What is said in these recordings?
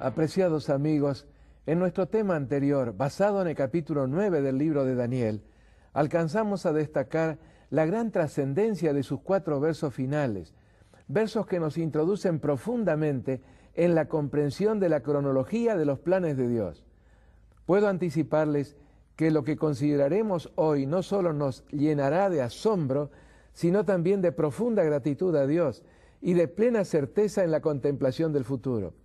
Apreciados amigos, en nuestro tema anterior, basado en el capítulo 9 del libro de Daniel, alcanzamos a destacar la gran trascendencia de sus 4 versos finales, versos que nos introducen profundamente en la comprensión de la cronología de los planes de Dios. Puedo anticiparles que lo que consideraremos hoy no solo nos llenará de asombro, sino también de profunda gratitud a Dios y de plena certeza en la contemplación del futuro.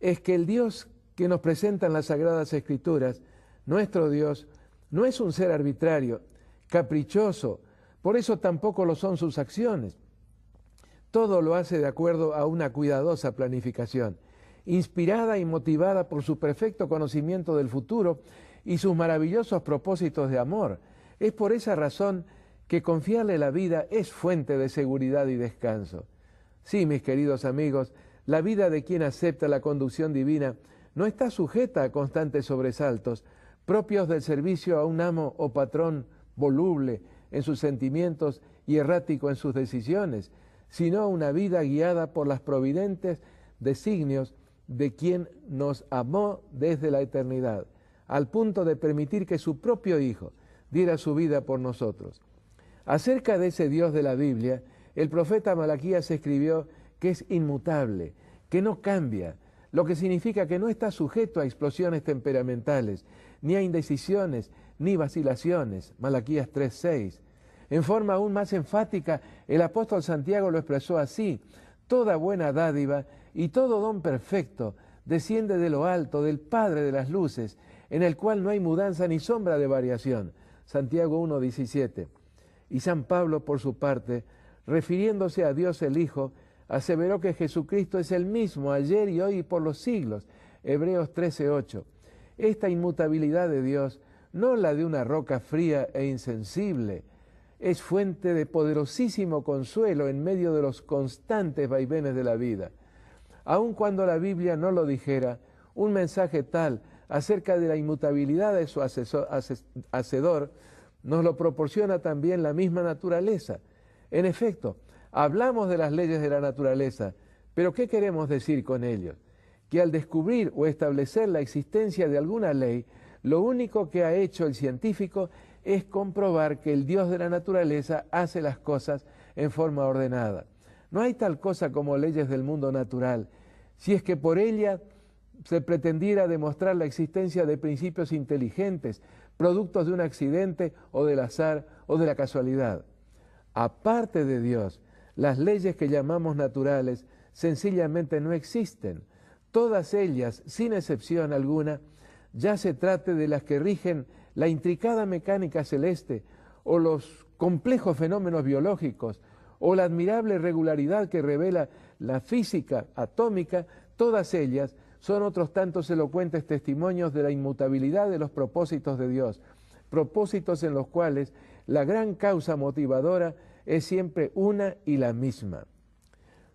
Es que el Dios que nos presentan las Sagradas Escrituras, nuestro Dios, no es un ser arbitrario, caprichoso, por eso tampoco lo son sus acciones. Todo lo hace de acuerdo a una cuidadosa planificación, inspirada y motivada por su perfecto conocimiento del futuro y sus maravillosos propósitos de amor. Es por esa razón que confiarle la vida es fuente de seguridad y descanso. Sí, mis queridos amigos, la vida de quien acepta la conducción divina no está sujeta a constantes sobresaltos, propios del servicio a un amo o patrón voluble en sus sentimientos y errático en sus decisiones, sino una vida guiada por las providentes designios de quien nos amó desde la eternidad, al punto de permitir que su propio Hijo diera su vida por nosotros. Acerca de ese Dios de la Biblia, el profeta Malaquías escribió que es inmutable, que no cambia, lo que significa que no está sujeto a explosiones temperamentales, ni a indecisiones, ni vacilaciones. Malaquías 3:6. En forma aún más enfática, el apóstol Santiago lo expresó así: toda buena dádiva y todo don perfecto desciende de lo alto, del Padre de las luces, en el cual no hay mudanza ni sombra de variación. Santiago 1:17. Y San Pablo, por su parte, refiriéndose a Dios el Hijo, aseveró que Jesucristo es el mismo ayer y hoy y por los siglos. Hebreos 13:8. Esta inmutabilidad de Dios, no la de una roca fría e insensible, es fuente de poderosísimo consuelo en medio de los constantes vaivenes de la vida. Aun cuando la Biblia no lo dijera, un mensaje tal acerca de la inmutabilidad de su hacedor nos lo proporciona también la misma naturaleza. En efecto, hablamos de las leyes de la naturaleza, pero ¿qué queremos decir con ello? Que al descubrir o establecer la existencia de alguna ley, lo único que ha hecho el científico es comprobar que el Dios de la naturaleza hace las cosas en forma ordenada. No hay tal cosa como leyes del mundo natural, si es que por ella se pretendiera demostrar la existencia de principios inteligentes, productos de un accidente o del azar o de la casualidad. Aparte de Dios, las leyes que llamamos naturales sencillamente no existen. Todas ellas, sin excepción alguna, ya se trate de las que rigen la intricada mecánica celeste o los complejos fenómenos biológicos o la admirable regularidad que revela la física atómica, todas ellas son otros tantos elocuentes testimonios de la inmutabilidad de los propósitos de Dios, propósitos en los cuales la gran causa motivadora es siempre una y la misma: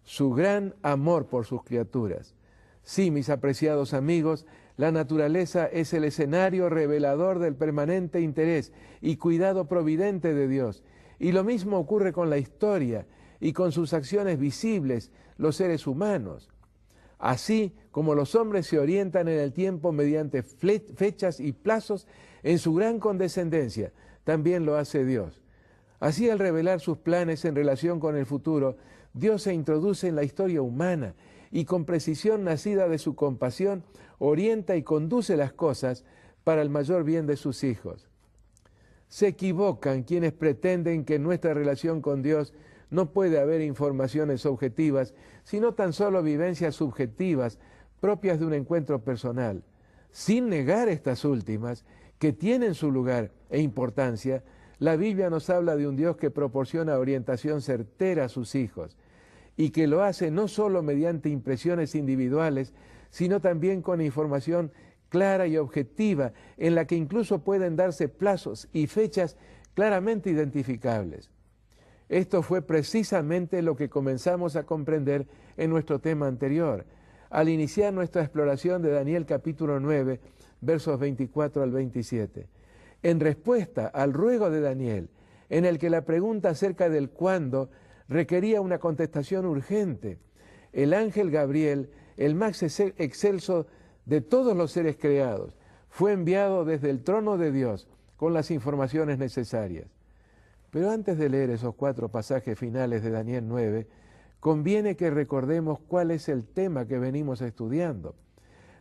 su gran amor por sus criaturas. Sí, mis apreciados amigos, la naturaleza es el escenario revelador del permanente interés y cuidado providente de Dios. Y lo mismo ocurre con la historia y con sus acciones visibles, los seres humanos. Así como los hombres se orientan en el tiempo mediante fechas y plazos, en su gran condescendencia, también lo hace Dios. Así, al revelar sus planes en relación con el futuro, Dios se introduce en la historia humana y con precisión nacida de su compasión, orienta y conduce las cosas para el mayor bien de sus hijos. Se equivocan quienes pretenden que en nuestra relación con Dios no puede haber informaciones objetivas, sino tan solo vivencias subjetivas propias de un encuentro personal. Sin negar estas últimas, que tienen su lugar e importancia, la Biblia nos habla de un Dios que proporciona orientación certera a sus hijos y que lo hace no solo mediante impresiones individuales, sino también con información clara y objetiva, en la que incluso pueden darse plazos y fechas claramente identificables. Esto fue precisamente lo que comenzamos a comprender en nuestro tema anterior, al iniciar nuestra exploración de Daniel capítulo 9, versos 24 al 27. En respuesta al ruego de Daniel, en el que la pregunta acerca del cuándo requería una contestación urgente, el ángel Gabriel el más excelso de todos los seres creados, fue enviado desde el trono de Dios con las informaciones necesarias. Pero antes de leer esos 4 pasajes finales de Daniel 9, conviene que recordemos cuál es el tema que venimos estudiando.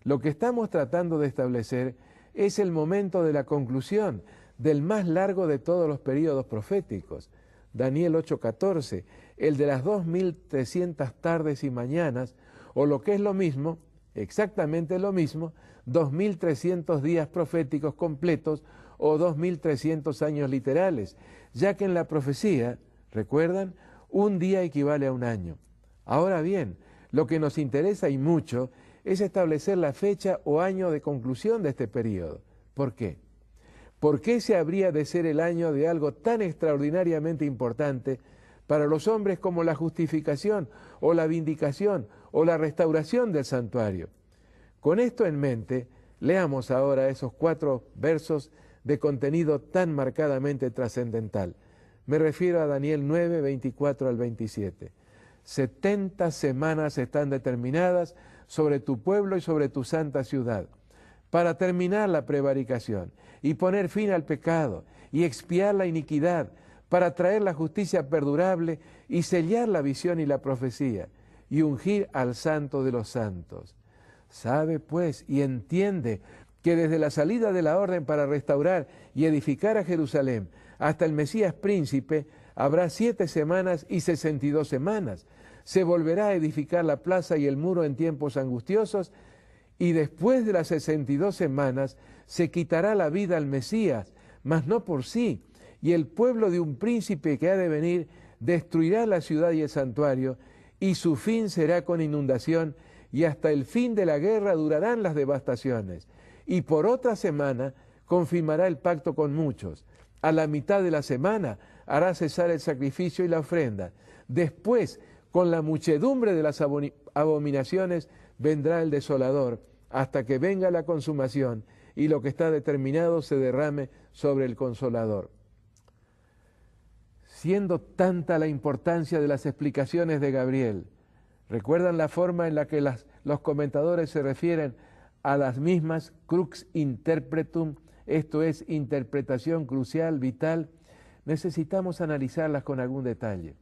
Lo que estamos tratando de establecer es el momento de la conclusión del más largo de todos los períodos proféticos, Daniel 8:14, el de las 2300 tardes y mañanas, o lo que es lo mismo, exactamente lo mismo, 2300 días proféticos completos o 2300 años literales, ya que en la profecía, ¿recuerdan?, un día equivale a un año. Ahora bien, lo que nos interesa y mucho es establecer la fecha o año de conclusión de este periodo. ¿Por qué? ¿Por qué se habría de ser el año de algo tan extraordinariamente importante para los hombres como la justificación o la vindicación o la restauración del santuario? Con esto en mente, leamos ahora esos 4 versos de contenido tan marcadamente trascendental. Me refiero a Daniel 9, 24 al 27. 70 semanas están determinadas sobre tu pueblo y sobre tu santa ciudad, para terminar la prevaricación y poner fin al pecado y expiar la iniquidad, para traer la justicia perdurable y sellar la visión y la profecía, y ungir al santo de los santos. Sabe pues y entiende que desde la salida de la orden para restaurar y edificar a Jerusalén hasta el Mesías príncipe habrá 7 semanas y 62 semanas. Se volverá a edificar la plaza y el muro en tiempos angustiosos, y después de las 62 semanas se quitará la vida al Mesías, mas no por sí, y el pueblo de un príncipe que ha de venir destruirá la ciudad y el santuario, y su fin será con inundación, y hasta el fin de la guerra durarán las devastaciones. Y por otra semana confirmará el pacto con muchos. A la mitad de la semana hará cesar el sacrificio y la ofrenda. Después, con la muchedumbre de las abominaciones, vendrá el desolador, hasta que venga la consumación y lo que está determinado se derrame sobre el consolador. Siendo tanta la importancia de las explicaciones de Gabriel, ¿recuerdan la forma en la que los comentadores se refieren a las mismas crux interpretum, esto es, interpretación crucial, vital? Necesitamos analizarlas con algún detalle.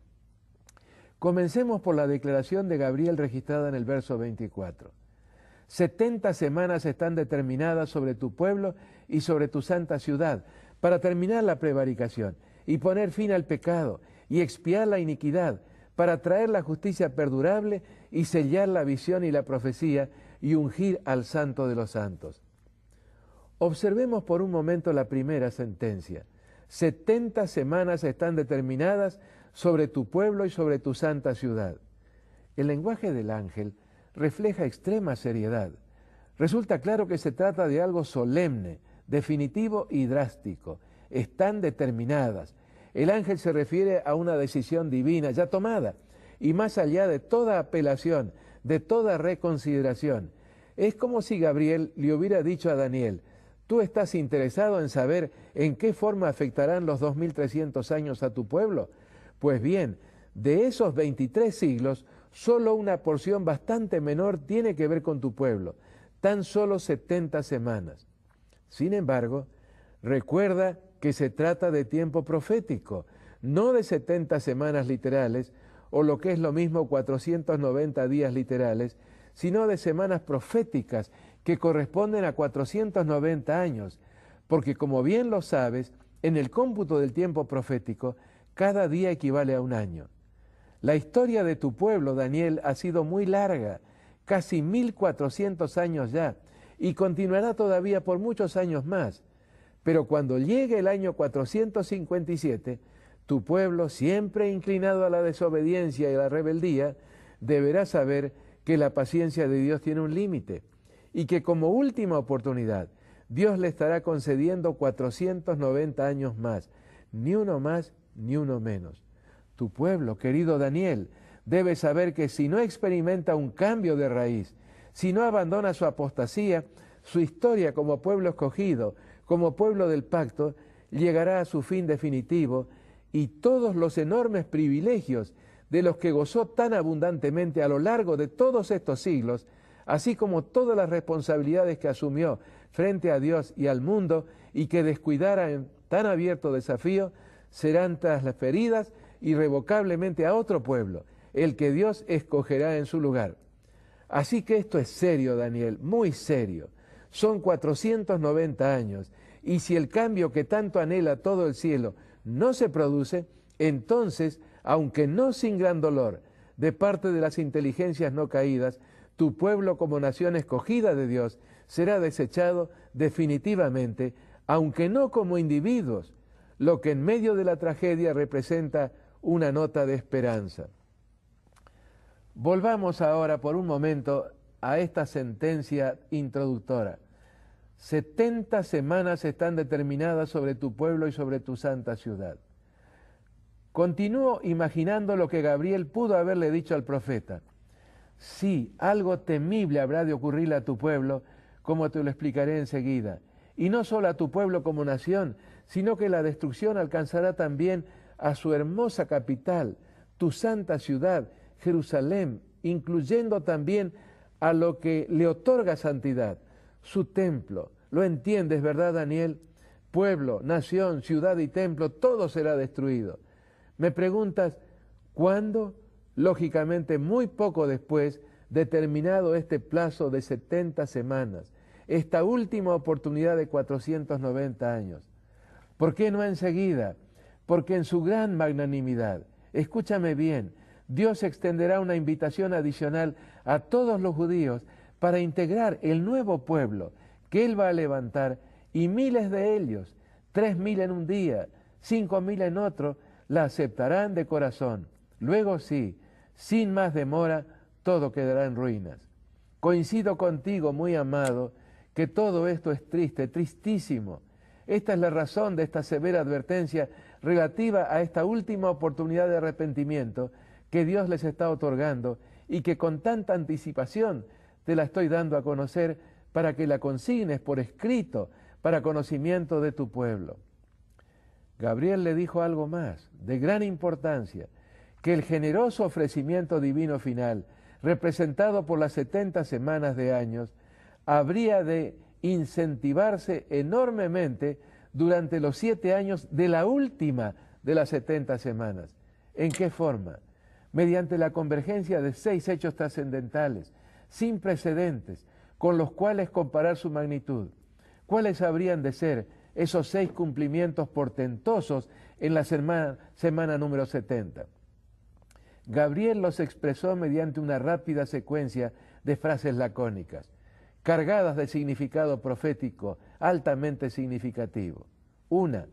Comencemos por la declaración de Gabriel registrada en el verso 24. 70 semanas están determinadas sobre tu pueblo y sobre tu santa ciudad, para terminar la prevaricación y poner fin al pecado y expiar la iniquidad, para traer la justicia perdurable y sellar la visión y la profecía y ungir al santo de los santos. Observemos por un momento la primera sentencia. 70 semanas están determinadas sobre tu pueblo y sobre tu santa ciudad. El lenguaje del ángel refleja extrema seriedad. Resulta claro que se trata de algo solemne, definitivo y drástico. Están determinadas. El ángel se refiere a una decisión divina ya tomada, y más allá de toda apelación, de toda reconsideración. Es como si Gabriel le hubiera dicho a Daniel: ¿tú estás interesado en saber en qué forma afectarán los 2300 años a tu pueblo? Pues bien, de esos 23 siglos, solo una porción bastante menor tiene que ver con tu pueblo, tan solo 70 semanas. Sin embargo, recuerda que se trata de tiempo profético, no de 70 semanas literales, o lo que es lo mismo 490 días literales, sino de semanas proféticas que corresponden a 490 años, porque como bien lo sabes, en el cómputo del tiempo profético, cada día equivale a un año. La historia de tu pueblo, Daniel, ha sido muy larga, casi 1400 años ya, y continuará todavía por muchos años más. Pero cuando llegue el año 457, tu pueblo, siempre inclinado a la desobediencia y a la rebeldía, deberá saber que la paciencia de Dios tiene un límite, y que como última oportunidad, Dios le estará concediendo 490 años más, ni uno más ni uno menos. Tu pueblo, querido Daniel, debe saber que si no experimenta un cambio de raíz, si no abandona su apostasía, su historia como pueblo escogido, como pueblo del pacto, llegará a su fin definitivo, y todos los enormes privilegios de los que gozó tan abundantemente a lo largo de todos estos siglos así como todas las responsabilidades que asumió frente a Dios y al mundo y que descuidara en tan abierto desafío, serán transferidas irrevocablemente a otro pueblo, el que Dios escogerá en su lugar. Así que esto es serio, Daniel, muy serio. Son 490 años, y si el cambio que tanto anhela todo el cielo no se produce, entonces, aunque no sin gran dolor, de parte de las inteligencias no caídas, tu pueblo como nación escogida de Dios será desechado definitivamente, aunque no como individuos, lo que en medio de la tragedia representa una nota de esperanza. Volvamos ahora por un momento a esta sentencia introductora. 70 semanas están determinadas sobre tu pueblo y sobre tu santa ciudad. Continúo imaginando lo que Gabriel pudo haberle dicho al profeta. Sí, algo temible habrá de ocurrirle a tu pueblo, como te lo explicaré enseguida. Y no solo a tu pueblo como nación, sino que la destrucción alcanzará también a su hermosa capital, tu santa ciudad, Jerusalén, incluyendo también a lo que le otorga santidad, su templo. ¿Lo entiendes, verdad, Daniel? Pueblo, nación, ciudad y templo, todo será destruido. Me preguntas, ¿cuándo? Lógicamente, muy poco después de terminado este plazo de 70 semanas, esta última oportunidad de 490 años. ¿Por qué no enseguida? Porque en su gran magnanimidad, escúchame bien, Dios extenderá una invitación adicional a todos los judíos para integrar el nuevo pueblo que Él va a levantar, y miles de ellos, 3.000 en un día, 5.000 en otro, la aceptarán de corazón. Luego sí, sin más demora, todo quedará en ruinas. Coincido contigo, muy amado, que todo esto es triste, tristísimo. Esta es la razón de esta severa advertencia relativa a esta última oportunidad de arrepentimiento que Dios les está otorgando y que con tanta anticipación te la estoy dando a conocer para que la consignes por escrito para conocimiento de tu pueblo. Gabriel le dijo algo más, de gran importancia, que el generoso ofrecimiento divino final, representado por las 70 semanas de años, habría de incentivarse enormemente durante los 7 años de la última de las 70 semanas. ¿En qué forma? Mediante la convergencia de 6 hechos trascendentales, sin precedentes, con los cuales comparar su magnitud. ¿Cuáles habrían de ser esos 6 cumplimientos portentosos en la semana número 70? Gabriel los expresó mediante una rápida secuencia de frases lacónicas, cargadas de significado profético altamente significativo. 1.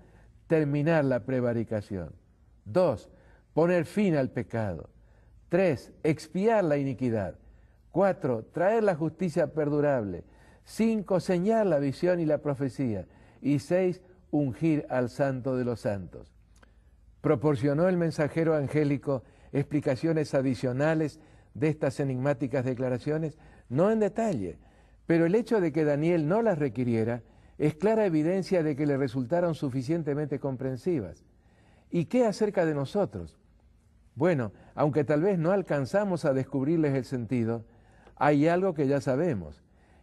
Terminar la prevaricación. 2. Poner fin al pecado. 3. Expiar la iniquidad. 4. Traer la justicia perdurable. 5. Señalar la visión y la profecía. Y 6. Ungir al santo de los santos. Proporcionó el mensajero angélico explicaciones adicionales de estas enigmáticas declaraciones, no en detalle, pero el hecho de que Daniel no las requiriera es clara evidencia de que le resultaron suficientemente comprensivas. ¿Y qué acerca de nosotros? Bueno, aunque tal vez no alcanzamos a descubrirles el sentido, hay algo que ya sabemos,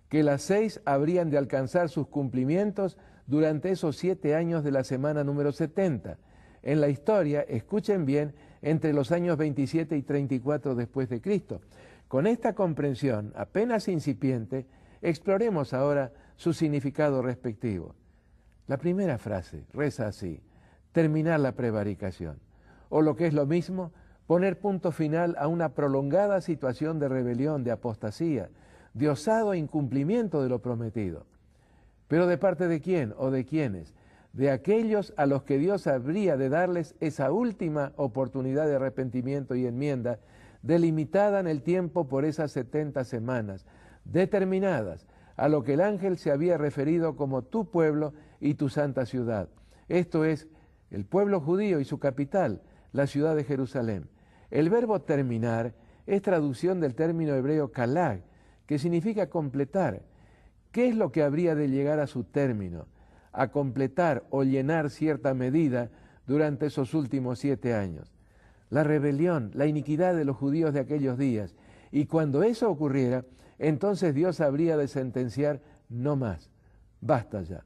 que las 6 habrían de alcanzar sus cumplimientos durante esos 7 años de la semana número 70. En la historia, escuchen bien, entre los años 27 y 34 después de Cristo. Con esta comprensión, apenas incipiente, exploremos ahora su significado respectivo. La primera frase reza así: terminar la prevaricación, o lo que es lo mismo, poner punto final a una prolongada situación de rebelión, de apostasía, de osado incumplimiento de lo prometido. ¿Pero de parte de quién o de quiénes? De aquellos a los que Dios habría de darles esa última oportunidad de arrepentimiento y enmienda, delimitada en el tiempo por esas 70 semanas, determinadas a lo que el ángel se había referido como tu pueblo y tu santa ciudad. Esto es, el pueblo judío y su capital, la ciudad de Jerusalén. El verbo terminar es traducción del término hebreo kalag, que significa completar. ¿Qué es lo que habría de llegar a su término? A completar o llenar cierta medida durante esos últimos 7 años. La rebelión, la iniquidad de los judíos de aquellos días. Y cuando eso ocurriera, entonces Dios habría de sentenciar: no más, basta ya.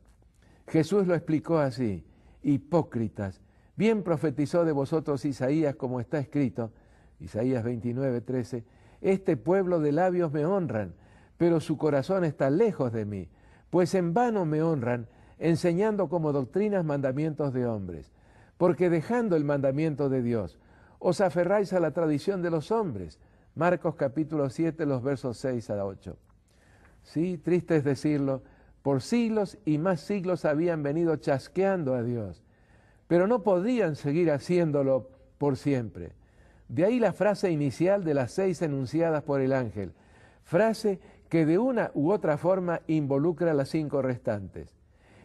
Jesús lo explicó así: hipócritas, bien profetizó de vosotros Isaías, como está escrito, Isaías 29:13, este pueblo de labios me honran, pero su corazón está lejos de mí, pues en vano me honran, enseñando como doctrinas mandamientos de hombres, porque dejando el mandamiento de Dios, os aferráis a la tradición de los hombres. Marcos capítulo 7, los versos 6 a 8. Sí, triste es decirlo, por siglos y más siglos habían venido chasqueando a Dios, pero no podían seguir haciéndolo por siempre. De ahí la frase inicial de las 6 enunciadas por el ángel, frase que de una u otra forma involucra a las 5 restantes.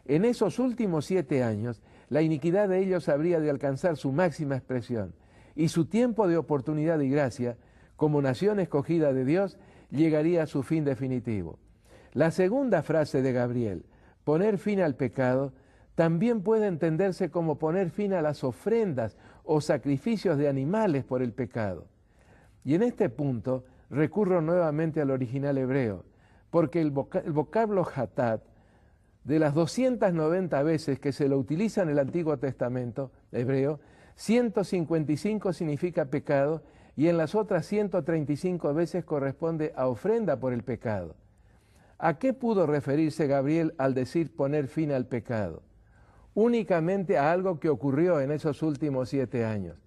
En esos últimos 7 años, la iniquidad de ellos habría de alcanzar su máxima expresión, y su tiempo de oportunidad y gracia, como nación escogida de Dios, llegaría a su fin definitivo. La segunda frase de Gabriel, poner fin al pecado, también puede entenderse como poner fin a las ofrendas o sacrificios de animales por el pecado. Y en este punto recurro nuevamente al original hebreo, porque el vocablo hatat, de las 290 veces que se lo utiliza en el Antiguo Testamento hebreo, 155 significa pecado y en las otras 135 veces corresponde a ofrenda por el pecado. ¿A qué pudo referirse Gabriel al decir poner fin al pecado? Únicamente a algo que ocurrió en esos últimos 7 años.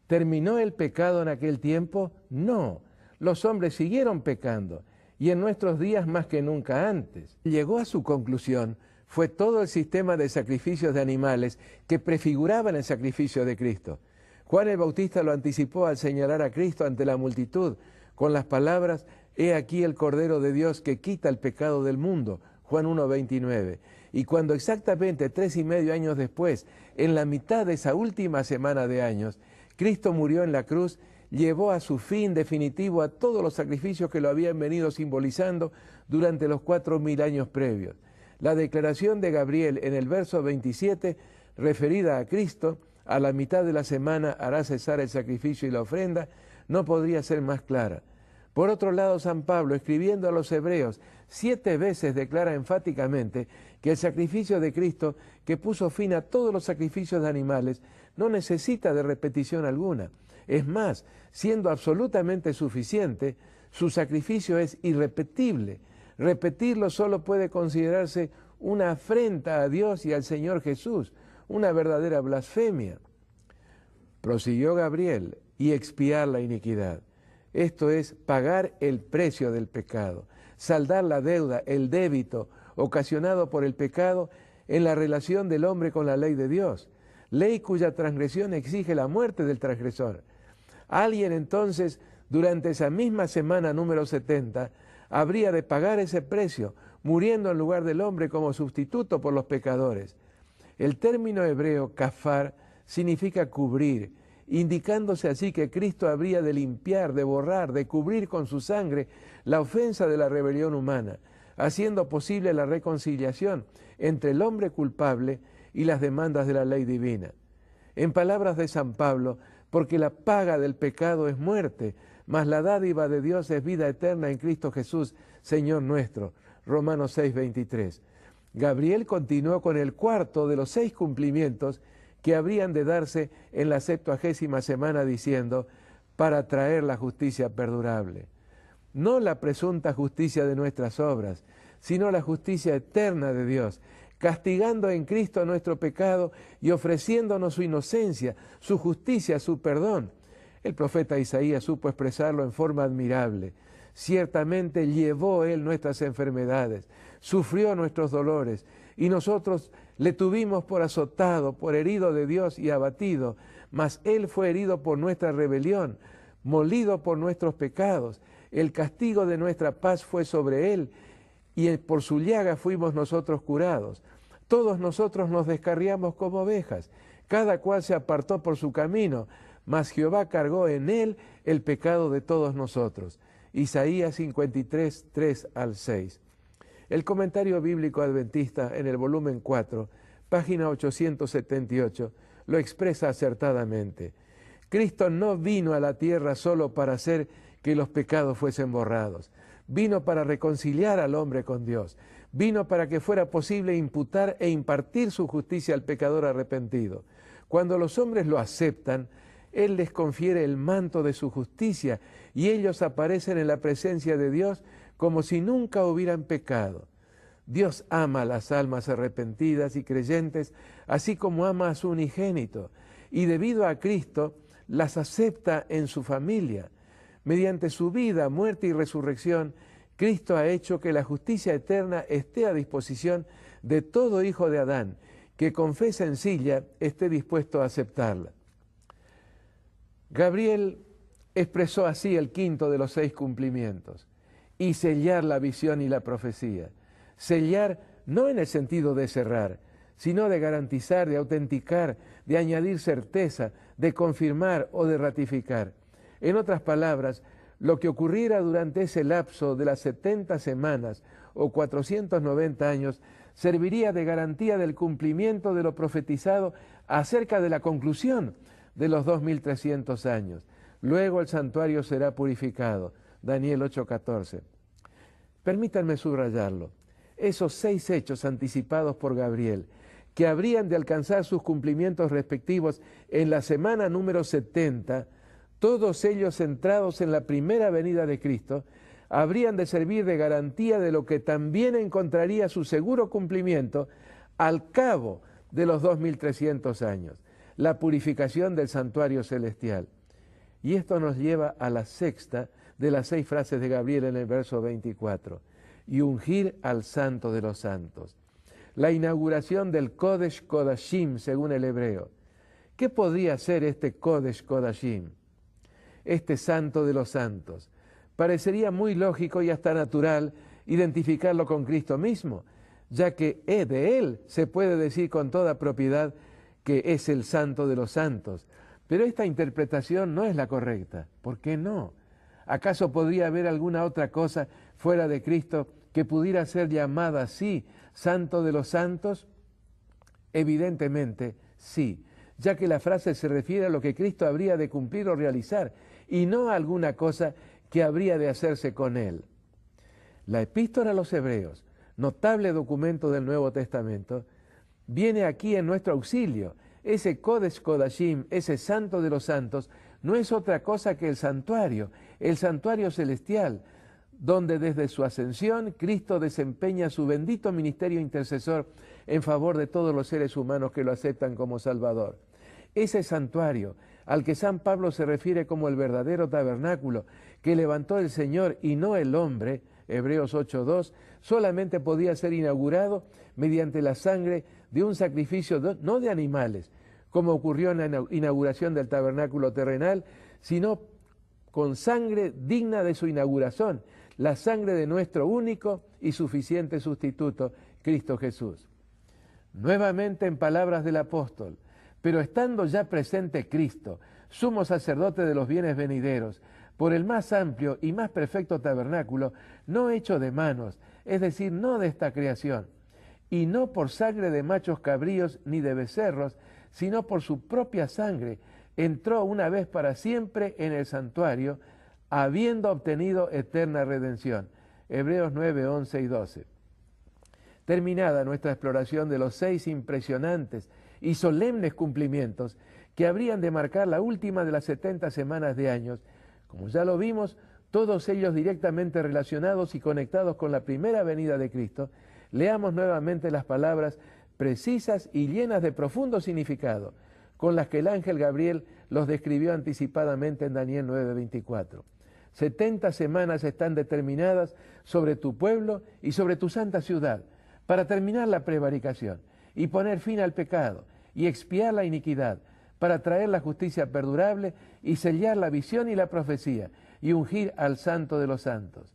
¿Terminó el pecado en aquel tiempo? No. Los hombres siguieron pecando, y en nuestros días más que nunca antes. Llegó a su conclusión fue todo el sistema de sacrificios de animales que prefiguraban el sacrificio de Cristo. Juan el Bautista lo anticipó al señalar a Cristo ante la multitud con las palabras: «He aquí el Cordero de Dios que quita el pecado del mundo», Juan 1:29. Y cuando exactamente 3,5 años después, en la mitad de esa última semana de años, Cristo murió en la cruz, llevó a su fin definitivo a todos los sacrificios que lo habían venido simbolizando durante los 4,000 años previos. La declaración de Gabriel en el verso 27, referida a Cristo: «A la mitad de la semana hará cesar el sacrificio y la ofrenda», no podría ser más clara. Por otro lado, San Pablo, escribiendo a los hebreos, 7 veces declara enfáticamente que el sacrificio de Cristo, que puso fin a todos los sacrificios de animales, no necesita de repetición alguna. Es más, siendo absolutamente suficiente, su sacrificio es irrepetible. Repetirlo solo puede considerarse una afrenta a Dios y al Señor Jesús, una verdadera blasfemia. Prosiguió Gabriel: «y expiar la iniquidad». Esto es, pagar el precio del pecado, saldar la deuda, el débito ocasionado por el pecado en la relación del hombre con la ley de Dios, ley cuya transgresión exige la muerte del transgresor. Alguien entonces, durante esa misma semana número 70, habría de pagar ese precio, muriendo en lugar del hombre como sustituto por los pecadores. El término hebreo kafar significa cubrir, indicándose así que Cristo habría de limpiar, de borrar, de cubrir con su sangre la ofensa de la rebelión humana, haciendo posible la reconciliación entre el hombre culpable y las demandas de la ley divina. En palabras de San Pablo, porque la paga del pecado es muerte, mas la dádiva de Dios es vida eterna en Cristo Jesús, Señor nuestro. Romanos 6:23. Gabriel continuó con el cuarto de los 6 cumplimientos que habrían de darse en la 70ª semana, diciendo: para traer la justicia perdurable. No la presunta justicia de nuestras obras, sino la justicia eterna de Dios, castigando en Cristo nuestro pecado y ofreciéndonos su inocencia, su justicia, su perdón. El profeta Isaías supo expresarlo en forma admirable. Ciertamente llevó Él nuestras enfermedades, sufrió nuestros dolores, y nosotros le tuvimos por azotado, por herido de Dios y abatido, mas Él fue herido por nuestra rebelión, molido por nuestros pecados. El castigo de nuestra paz fue sobre Él, y por su llaga fuimos nosotros curados. Todos nosotros nos descarriamos como ovejas, cada cual se apartó por su camino, mas Jehová cargó en Él el pecado de todos nosotros. Isaías 53, 3 al 6. El comentario bíblico adventista en el volumen 4, página 878, lo expresa acertadamente. Cristo no vino a la tierra solo para hacer que los pecados fuesen borrados, vino para reconciliar al hombre con Dios, vino para que fuera posible imputar e impartir su justicia al pecador arrepentido. Cuando los hombres lo aceptan, Él les confiere el manto de su justicia y ellos aparecen en la presencia de Dios como si nunca hubieran pecado. Dios ama a las almas arrepentidas y creyentes, así como ama a su unigénito, y debido a Cristo las acepta en su familia. Mediante su vida, muerte y resurrección, Cristo ha hecho que la justicia eterna esté a disposición de todo hijo de Adán, que con fe sencilla esté dispuesto a aceptarla. Gabriel expresó así el quinto de los 6 cumplimientos, y sellar la visión y la profecía. Sellar no en el sentido de cerrar, sino de garantizar, de autenticar, de añadir certeza, de confirmar o de ratificar. En otras palabras, lo que ocurriera durante ese lapso de las 70 semanas o 490 años serviría de garantía del cumplimiento de lo profetizado acerca de la conclusión de los 2300 años. Luego el santuario será purificado. Daniel 8:14. Permítanme subrayarlo. Esos 6 hechos anticipados por Gabriel, que habrían de alcanzar sus cumplimientos respectivos en la semana número 70, todos ellos centrados en la primera venida de Cristo, habrían de servir de garantía de lo que también encontraría su seguro cumplimiento al cabo de los 2300 años, la purificación del santuario celestial. Y esto nos lleva a la sexta de las 6 frases de Gabriel en el verso 24, y ungir al Santo de los Santos. La inauguración del Kodesh Kodashim, según el hebreo. ¿Qué podría ser este Kodesh Kodashim? Este Santo de los Santos. Parecería muy lógico y hasta natural identificarlo con Cristo mismo, ya que de Él se puede decir con toda propiedad que es el Santo de los Santos. Pero esta interpretación no es la correcta. ¿Por qué no? ¿Acaso podría haber alguna otra cosa fuera de Cristo que pudiera ser llamada así, Santo de los Santos? Evidentemente sí, ya que la frase se refiere a lo que Cristo habría de cumplir o realizar, y no a alguna cosa que habría de hacerse con Él. La Epístola a los Hebreos, notable documento del Nuevo Testamento, viene aquí en nuestro auxilio. Ese Kodesh Kodashim, ese Santo de los Santos, no es otra cosa que el santuario celestial, donde desde su ascensión Cristo desempeña su bendito ministerio intercesor en favor de todos los seres humanos que lo aceptan como Salvador. Ese santuario, al que San Pablo se refiere como el verdadero tabernáculo que levantó el Señor y no el hombre, Hebreos 8:2, solamente podía ser inaugurado mediante la sangre de un sacrificio no de animales, como ocurrió en la inauguración del tabernáculo terrenal, sino con sangre digna de su inauguración, la sangre de nuestro único y suficiente sustituto, Cristo Jesús. Nuevamente en palabras del apóstol, pero estando ya presente Cristo, sumo sacerdote de los bienes venideros, por el más amplio y más perfecto tabernáculo, no hecho de manos, es decir, no de esta creación, y no por sangre de machos cabríos ni de becerros, sino por su propia sangre, entró una vez para siempre en el santuario, habiendo obtenido eterna redención. Hebreos 9, 11 y 12. Terminada nuestra exploración de los 6 impresionantes y solemnes cumplimientos que habrían de marcar la última de las 70 semanas de años, como ya lo vimos, todos ellos directamente relacionados y conectados con la primera venida de Cristo, leamos nuevamente las palabras precisas y llenas de profundo significado, con las que el ángel Gabriel los describió anticipadamente en Daniel 9:24. 70 semanas están determinadas sobre tu pueblo y sobre tu santa ciudad, para terminar la prevaricación y poner fin al pecado y expiar la iniquidad, para traer la justicia perdurable y sellar la visión y la profecía y ungir al Santo de los Santos.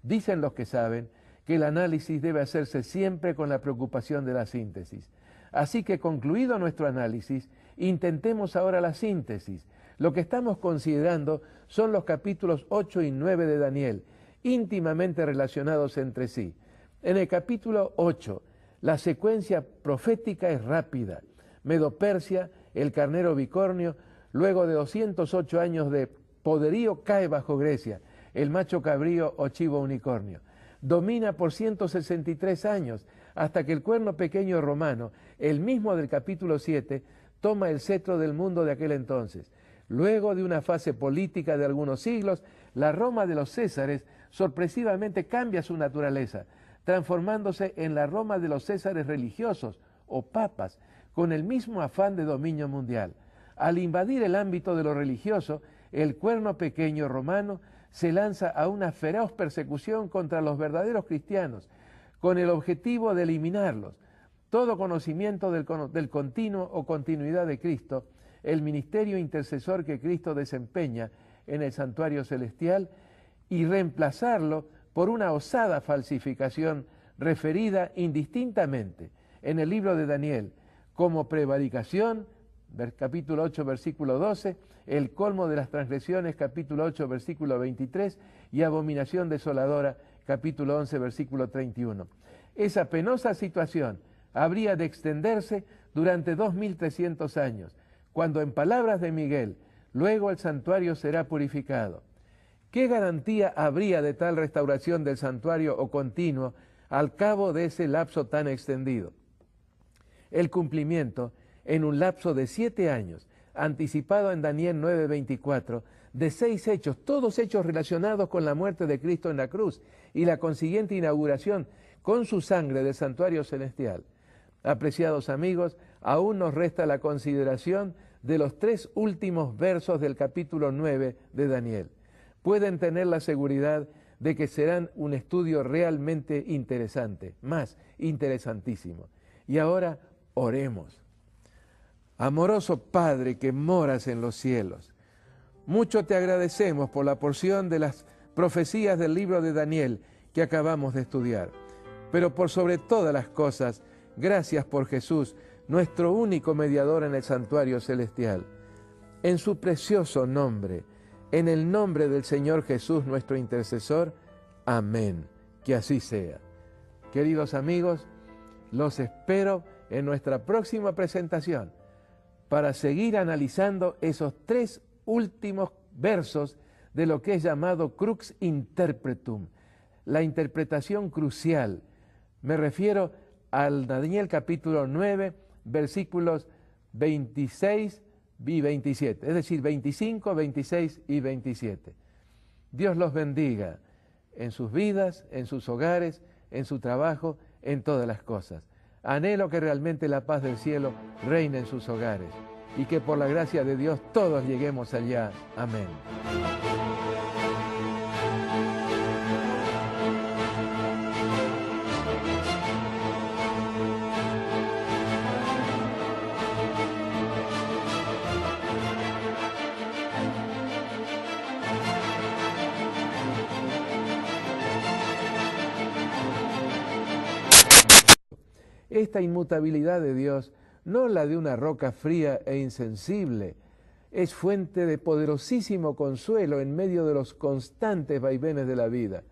Dicen los que saben que el análisis debe hacerse siempre con la preocupación de la síntesis. Así que concluido nuestro análisis, intentemos ahora la síntesis. Lo que estamos considerando son los capítulos 8 y 9 de Daniel, íntimamente relacionados entre sí. En el capítulo 8, la secuencia profética es rápida. Medo-Persia, el carnero bicornio, luego de 208 años de poderío, cae bajo Grecia. el macho cabrío o chivo unicornio. Domina por 163 años, hasta que el cuerno pequeño romano, el mismo del capítulo 7, toma el cetro del mundo de aquel entonces. Luego de una fase política de algunos siglos, la Roma de los Césares sorpresivamente cambia su naturaleza, transformándose en la Roma de los Césares religiosos o papas, con el mismo afán de dominio mundial. Al invadir el ámbito de lo religioso, el cuerno pequeño romano se lanza a una feroz persecución contra los verdaderos cristianos, con el objetivo de eliminarlos. Todo conocimiento del continuo o continuidad de Cristo, el ministerio intercesor que Cristo desempeña en el santuario celestial, y reemplazarlo por una osada falsificación referida indistintamente en el libro de Daniel como prevaricación, capítulo 8, versículo 12, el colmo de las transgresiones, capítulo 8, versículo 23, y abominación desoladora, capítulo 11, versículo 31. Esa penosa situación habría de extenderse durante 2300 años, cuando, en palabras de Miguel, luego el santuario será purificado. ¿Qué garantía habría de tal restauración del santuario o continuo al cabo de ese lapso tan extendido? El cumplimiento, en un lapso de 7 años, anticipado en Daniel 9:24, de 6 hechos, todos hechos relacionados con la muerte de Cristo en la cruz y la consiguiente inauguración con su sangre del santuario celestial. Apreciados amigos, aún nos resta la consideración de los 3 últimos versos del capítulo 9 de Daniel. Pueden tener la seguridad de que serán un estudio realmente interesante, más interesantísimo. Y ahora oremos. Amoroso Padre que moras en los cielos, mucho te agradecemos por la porción de las profecías del libro de Daniel que acabamos de estudiar. Pero por sobre todas las cosas, gracias por Jesús, nuestro único mediador en el santuario celestial. En su precioso nombre, en el nombre del Señor Jesús, nuestro intercesor. Amén. Que así sea. Queridos amigos, los espero en nuestra próxima presentación para seguir analizando esos 3 últimos versos de lo que es llamado crux interpretum, la interpretación crucial. Me refiero al Daniel capítulo 9, versículos 26 y 27, es decir, 25, 26 y 27. Dios los bendiga en sus vidas, en sus hogares, en su trabajo, en todas las cosas. Anhelo que realmente la paz del cielo reine en sus hogares y que por la gracia de Dios todos lleguemos allá. Amén. Esta inmutabilidad de Dios, no la de una roca fría e insensible, es fuente de poderosísimo consuelo en medio de los constantes vaivenes de la vida.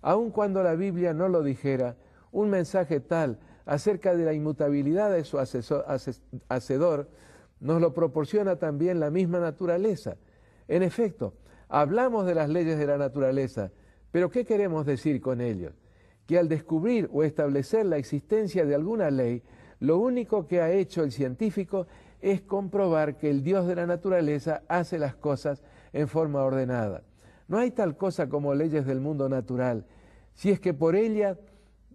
Aun cuando la Biblia no lo dijera, un mensaje tal acerca de la inmutabilidad de su hacedor nos lo proporciona también la misma naturaleza. En efecto, hablamos de las leyes de la naturaleza, pero ¿qué queremos decir con ello? Que al descubrir o establecer la existencia de alguna ley, lo único que ha hecho el científico es comprobar que el Dios de la naturaleza hace las cosas en forma ordenada. No hay tal cosa como leyes del mundo natural, si es que por ella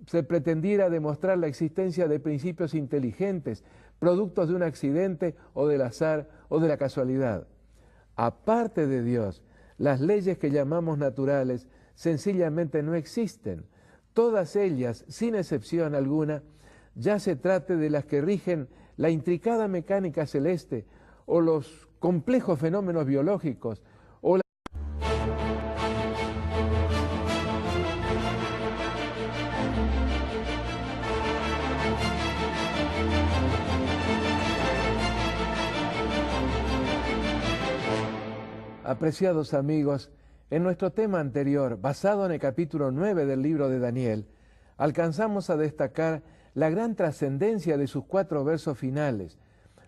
se pretendiera demostrar la existencia de principios inteligentes, productos de un accidente o del azar o de la casualidad. Aparte de Dios, las leyes que llamamos naturales sencillamente no existen. Todas ellas, sin excepción alguna, ya se trate de las que rigen la intricada mecánica celeste o los complejos fenómenos biológicos o la... Apreciados amigos, en nuestro tema anterior, basado en el capítulo 9 del libro de Daniel, alcanzamos a destacar la gran trascendencia de sus 4 versos finales,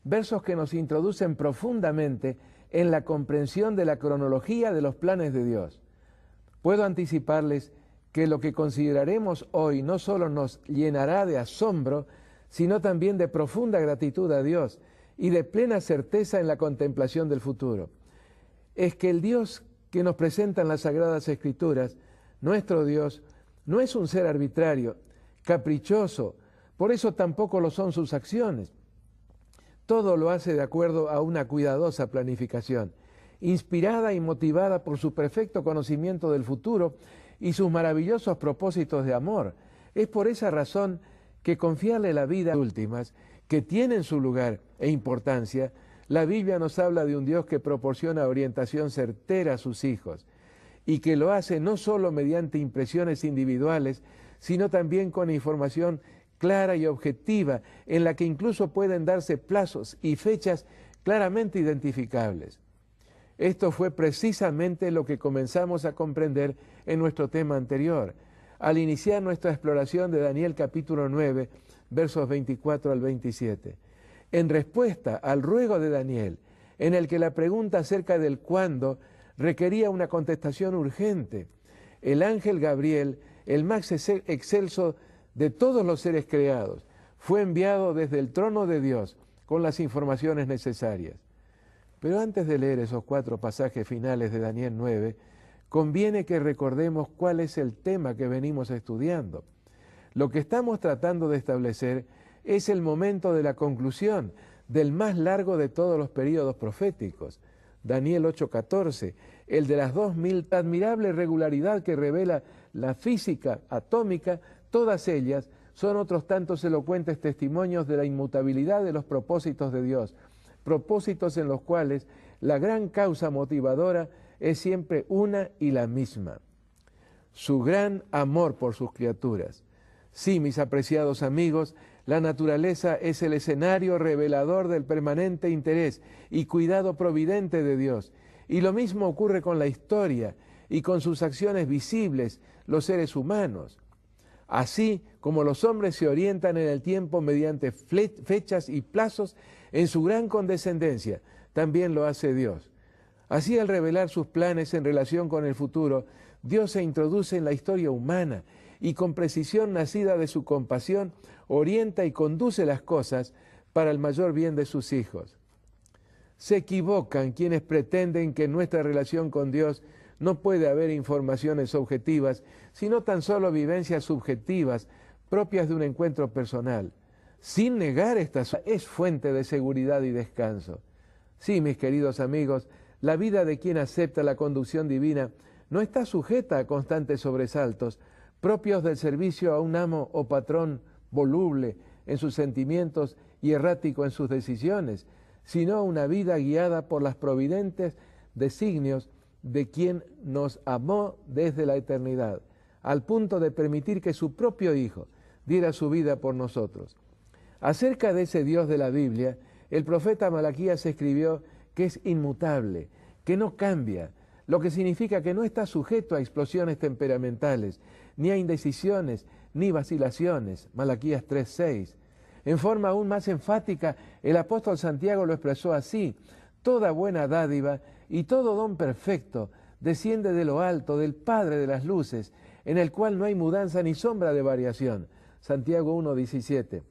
versos que nos introducen profundamente en la comprensión de la cronología de los planes de Dios. Puedo anticiparles que lo que consideraremos hoy no solo nos llenará de asombro, sino también de profunda gratitud a Dios y de plena certeza en la contemplación del futuro. Es que el Dios que nos presentan las Sagradas Escrituras, nuestro Dios, no es un ser arbitrario, caprichoso, por eso tampoco lo son sus acciones. Todo lo hace de acuerdo a una cuidadosa planificación, inspirada y motivada por su perfecto conocimiento del futuro y sus maravillosos propósitos de amor. Es por esa razón que confiarle la vida últimas, que tienen su lugar e importancia, la Biblia nos habla de un Dios que proporciona orientación certera a sus hijos y que lo hace no solo mediante impresiones individuales, sino también con información clara y objetiva, en la que incluso pueden darse plazos y fechas claramente identificables. Esto fue precisamente lo que comenzamos a comprender en nuestro tema anterior, al iniciar nuestra exploración de Daniel capítulo 9, versos 24 al 27. En respuesta al ruego de Daniel, en el que la pregunta acerca del cuándo requería una contestación urgente, el ángel Gabriel, el más excelso de todos los seres creados, fue enviado desde el trono de Dios con las informaciones necesarias. Pero antes de leer esos 4 pasajes finales de Daniel 9, conviene que recordemos cuál es el tema que venimos estudiando. Lo que estamos tratando de establecer es el momento de la conclusión del más largo de todos los períodos proféticos, Daniel 8:14, el de las 2000, admirable regularidad que revela la física atómica. Todas ellas son otros tantos elocuentes testimonios de la inmutabilidad de los propósitos de Dios, propósitos en los cuales la gran causa motivadora es siempre una y la misma: su gran amor por sus criaturas. Sí, mis apreciados amigos, la naturaleza es el escenario revelador del permanente interés y cuidado providente de Dios. Y lo mismo ocurre con la historia y con sus acciones visibles, los seres humanos. Así como los hombres se orientan en el tiempo mediante fechas y plazos, en su gran condescendencia, también lo hace Dios. Así, al revelar sus planes en relación con el futuro, Dios se introduce en la historia humana y con precisión nacida de su compasión, orienta y conduce las cosas para el mayor bien de sus hijos. Se equivocan quienes pretenden que en nuestra relación con Dios no puede haber informaciones objetivas, sino tan solo vivencias subjetivas propias de un encuentro personal. Sin negar estas, es fuente de seguridad y descanso. Sí, mis queridos amigos, la vida de quien acepta la conducción divina no está sujeta a constantes sobresaltos, propios del servicio a un amo o patrón voluble en sus sentimientos y errático en sus decisiones, sino una vida guiada por las providentes designios de quien nos amó desde la eternidad, al punto de permitir que su propio Hijo diera su vida por nosotros. Acerca de ese Dios de la Biblia, el profeta Malaquías escribió que es inmutable, que no cambia, lo que significa que no está sujeto a explosiones temperamentales, ni a indecisiones, ni vacilaciones, Malaquías 3:6. En forma aún más enfática, el apóstol Santiago lo expresó así: toda buena dádiva y todo don perfecto desciende de lo alto, del Padre de las luces, en el cual no hay mudanza ni sombra de variación, Santiago 1:17.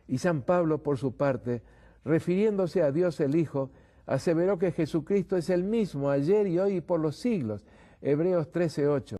Y San Pablo, por su parte, refiriéndose a Dios el Hijo, aseveró que Jesucristo es el mismo ayer y hoy y por los siglos, Hebreos 13:8.